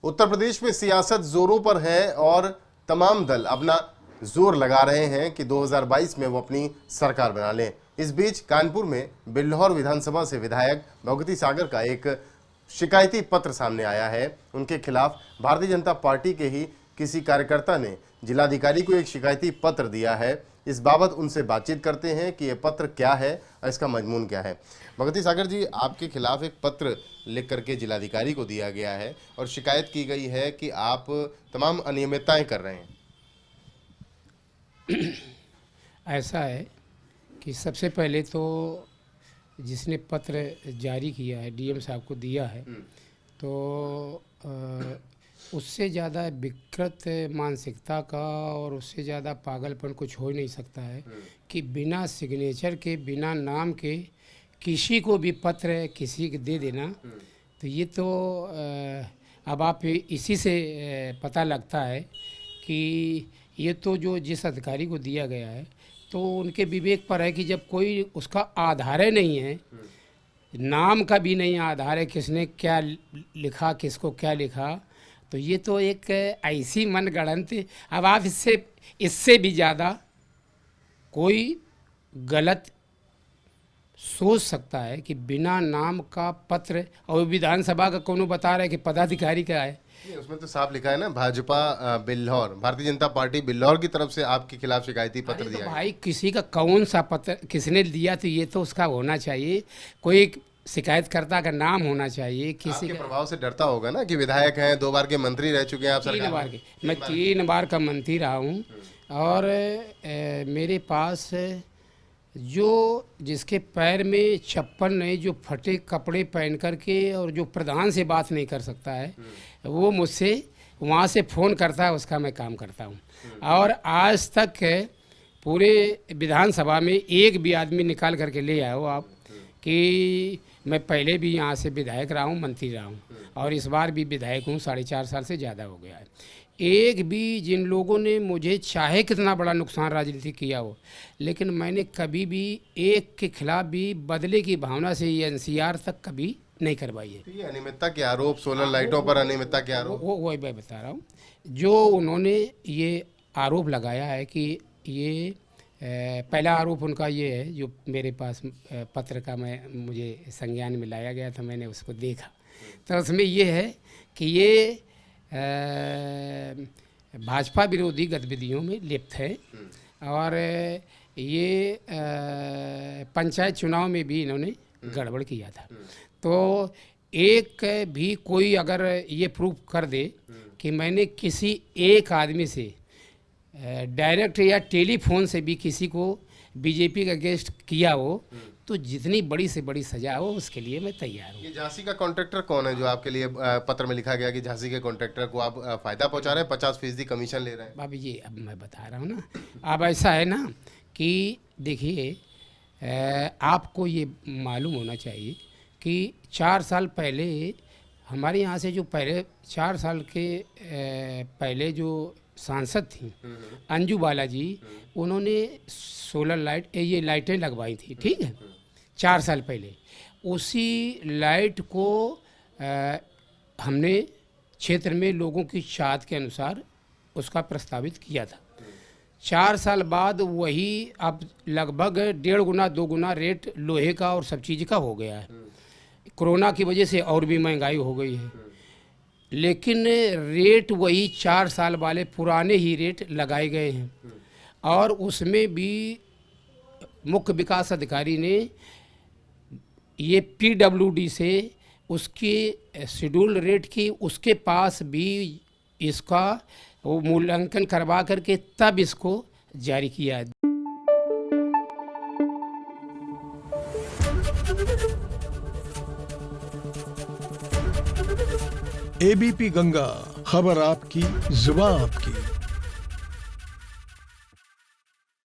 उत्तर प्रदेश में सियासत जोरों पर है और तमाम दल अपना जोर लगा रहे हैं कि 2022 में वो अपनी सरकार बना लें। इस बीच कानपुर में बिल्हौर विधानसभा से विधायक भगवती सागर का एक शिकायती पत्र सामने आया है। उनके खिलाफ भारतीय जनता पार्टी के ही किसी कार्यकर्ता ने जिलाधिकारी को एक शिकायती पत्र दिया है। इस बाबत उनसे बातचीत करते हैं कि यह पत्र क्या है और इसका मजमून क्या है। भगवती सागर जी, आपके खिलाफ एक पत्र लिख करके जिलाधिकारी को दिया गया है और शिकायत की गई है कि आप तमाम अनियमितताएं कर रहे हैं। ऐसा है कि सबसे पहले तो जिसने पत्र जारी किया है, डीएम साहब को दिया है, तो उससे ज़्यादा विकृत मानसिकता का और उससे ज़्यादा पागलपन कुछ हो ही नहीं सकता है कि बिना सिग्नेचर के, बिना नाम के किसी को भी पत्र किसी को दे देना। तो ये तो अब आप इसी से पता लगता है कि ये तो जो जिस अधिकारी को दिया गया है तो उनके विवेक पर है कि जब कोई उसका आधार नहीं है, नाम का भी नहीं आधार है, किसने क्या लिखा, किसको क्या लिखा, तो ये तो एक ऐसी मनगढ़ंत। अब आप इससे भी ज़्यादा कोई गलत सोच सकता है कि बिना नाम का पत्र, और विधानसभा का कौन बता रहा है कि पदाधिकारी का है। उसमें तो साफ लिखा है ना, भाजपा बिल्हौर, भारतीय जनता पार्टी बिल्हौर की तरफ से आपके खिलाफ शिकायती पत्र दिया है। भाई किसी का कौन सा पत्र किसने दिया, तो ये तो उसका होना चाहिए, कोई शिकायतकर्ता का नाम होना चाहिए। किसी के प्रभाव से डरता होगा ना कि विधायक हैं, 2 बार के मंत्री रह चुके हैं आप सरकार में। मैं 3 बार का मंत्री रहा हूँ और मेरे पास जो जिसके पैर में चप्पल नहीं, जो फटे कपड़े पहन करके और जो प्रधान से बात नहीं कर सकता है, वो मुझसे वहाँ से फ़ोन करता है, उसका मैं काम करता हूँ। और आज तक पूरे विधानसभा में एक भी आदमी निकाल करके ले आए हो आप कि मैं पहले भी यहाँ से विधायक रहा हूँ, मंत्री रहा हूँ और इस बार भी विधायक हूँ, 4.5 साल से ज़्यादा हो गया है। एक भी जिन लोगों ने मुझे चाहे कितना बड़ा नुकसान राजनीति किया हो, लेकिन मैंने कभी भी एक के खिलाफ भी बदले की भावना से ये एनसीआर तक कभी नहीं करवाई है। ये अनियमितता के आरोप, सोलर लाइटों पर अनियमितता के आरोप, वो मैं बता रहा हूँ। जो उन्होंने ये आरोप लगाया है कि ये पहला आरोप उनका ये है, जो मेरे पास पत्र का मुझे संज्ञान में लाया गया था, मैंने उसको देखा, तो उसमें ये है कि ये भाजपा विरोधी गतिविधियों में लिप्त है और ये पंचायत चुनाव में भी इन्होंने गड़बड़ किया था। तो एक भी कोई अगर ये प्रूफ कर दे कि मैंने किसी एक आदमी से डायरेक्ट या टेलीफोन से भी किसी को बीजेपी का अगेंस्ट किया हो, तो जितनी बड़ी से बड़ी सजा हो उसके लिए मैं तैयार हूँ। ये झांसी का कॉन्ट्रैक्टर कौन है जो आपके लिए पत्र में लिखा गया कि झांसी के कॉन्ट्रैक्टर को आप फायदा पहुंचा रहे हैं, 50% कमीशन ले रहे हैं? अब ये अब मैं बता रहा हूँ ना, अब ऐसा है ना कि देखिए, आपको ये मालूम होना चाहिए कि 4 साल पहले हमारे यहाँ से जो पहले 4 साल के पहले जो सांसद थी अंजू बाला जी, उन्होंने सोलर लाइट, ये लाइटें लगवाई थी, ठीक है, 4 साल पहले। उसी लाइट को हमने क्षेत्र में लोगों की चाहत के अनुसार उसका प्रस्तावित किया था। 4 साल बाद वही अब लगभग 1.5 गुना 2 गुना रेट लोहे का और सब चीज़ का हो गया है। कोरोना की वजह से और भी महंगाई हो गई है, लेकिन रेट वही 4 साल वाले पुराने ही रेट लगाए गए हैं। और उसमें भी मुख्य विकास अधिकारी ने ये पीडब्ल्यूडी से उसकी शेड्यूल रेट की, उसके पास भी इसका वो मूल्यांकन करवा करके तब इसको जारी किया है। एबीपी गंगा, खबर आपकी, जुबान आपकी।